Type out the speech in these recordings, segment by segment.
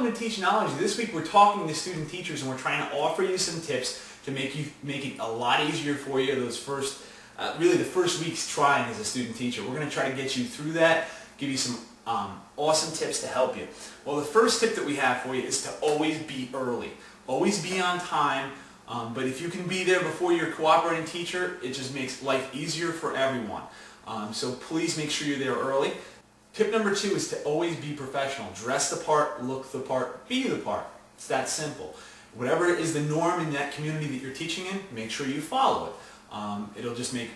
welcome to Teachnology. This week we're talking to student teachers and we're trying to offer you some tips to make it a lot easier for you those first, really the first weeks trying as a student teacher. We're going to try to get you through that, give you some awesome tips to help you. Well, the first tip that we have for you is to always be early. Always be on time, but if you can be there before your cooperating teacher, it just makes life easier for everyone. So please make sure you're there early. Tip number 2 is to always be professional. Dress the part, look the part, be the part. It's that simple. Whatever is the norm in that community that you're teaching in, make sure you follow it. It'll just make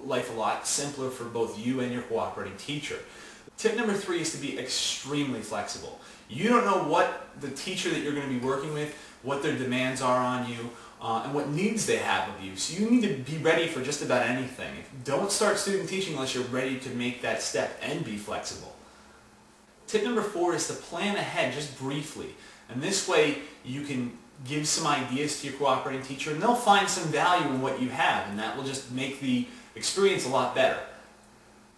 life a lot simpler for both you and your cooperating teacher. Tip number 3 is to be extremely flexible. You don't know what the teacher that you're going to be working with, what their demands are on you, and what needs they have of you. So you need to be ready for just about anything. Don't start student teaching unless you're ready to make that step and be flexible. Tip number 4 is to plan ahead just briefly. And this way you can give some ideas to your cooperating teacher and they'll find some value in what you have, and that will just make the experience a lot better.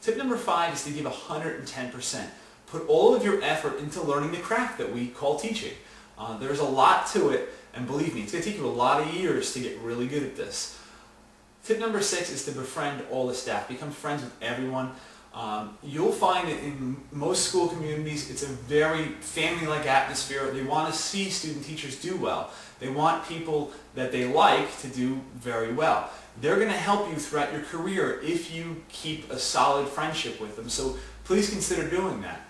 Tip number 5 is to give 110%. Put all of your effort into learning the craft that we call teaching. There's a lot to it, and believe me, it's going to take you a lot of years to get really good at this. Tip number 6 is to befriend all the staff. Become friends with everyone. You'll find that in most school communities, it's a very family-like atmosphere. They want to see student teachers do well. They want people that they like to do very well. They're going to help you throughout your career if you keep a solid friendship with them, so please consider doing that.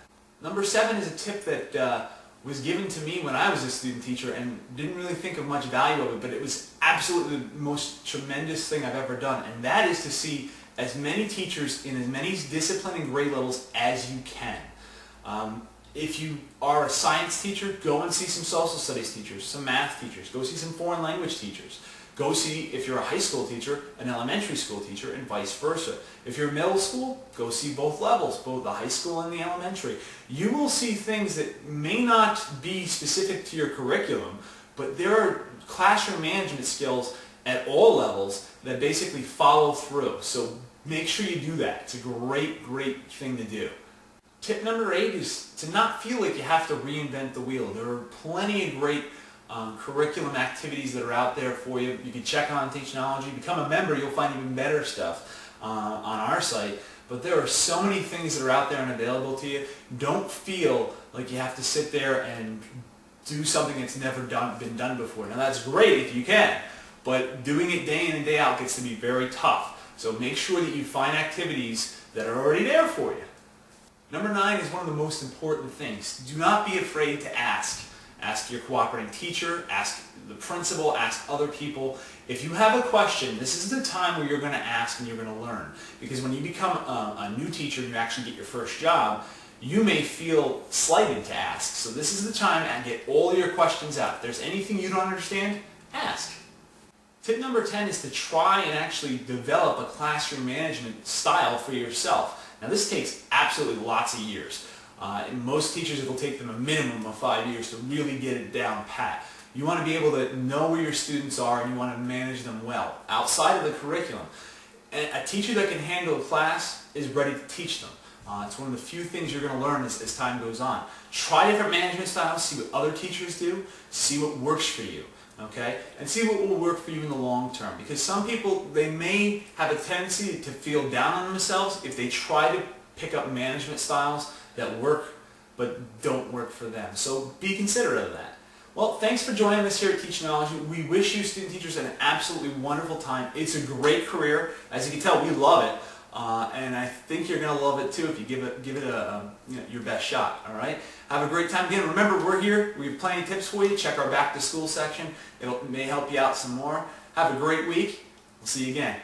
Number 7 is a tip that was given to me when I was a student teacher and didn't really think of much value of it, but it was absolutely the most tremendous thing I've ever done, and that is to see as many teachers in as many discipline and grade levels as you can. If you are a science teacher, go and see some social studies teachers, some math teachers, go see some foreign language teachers. Go see, if you're a high school teacher, an elementary school teacher, and vice versa. If you're middle school, go see both levels, both the high school and the elementary. You will see things that may not be specific to your curriculum, but there are classroom management skills at all levels that basically follow through. So make sure you do that. It's a great, great thing to do. Tip number 8 is to not feel like you have to reinvent the wheel. There are plenty of great curriculum activities that are out there for you. You can check on Teachnology. Become a member, you'll find even better stuff on our site. But there are so many things that are out there and available to you. Don't feel like you have to sit there and do something that's never been done before. Now that's great if you can, but doing it day in and day out gets to be very tough. So make sure that you find activities that are already there for you. Number 9 is one of the most important things. Do not be afraid to ask. Ask your cooperating teacher, ask the principal, ask other people. If you have a question, this is the time where you're going to ask and you're going to learn. Because when you become a new teacher and you actually get your first job, you may feel slighted to ask. So this is the time to get all your questions out. If there's anything you don't understand, ask. Tip number 10 is to try and actually develop a classroom management style for yourself. Now this takes absolutely lots of years. And most teachers, it will take them a minimum of 5 years to really get it down pat. You want to be able to know where your students are and you want to manage them well outside of the curriculum. And a teacher that can handle a class is ready to teach them. It's one of the few things you're going to learn as time goes on. Try different management styles, see what other teachers do, see what works for you. Okay? And see what will work for you in the long term. Because some people, they may have a tendency to feel down on themselves if they try to pick up management styles that work but don't work for them. So be considerate of that. Well, thanks for joining us here at Teachnology. We wish you student teachers an absolutely wonderful time. It's a great career. As you can tell, we love it. And I think you're going to love it too if you give it your best shot. All right? Have a great time. Again, remember, we're here. We have plenty of tips for you. Check our back to school section. It may help you out some more. Have a great week. We'll see you again.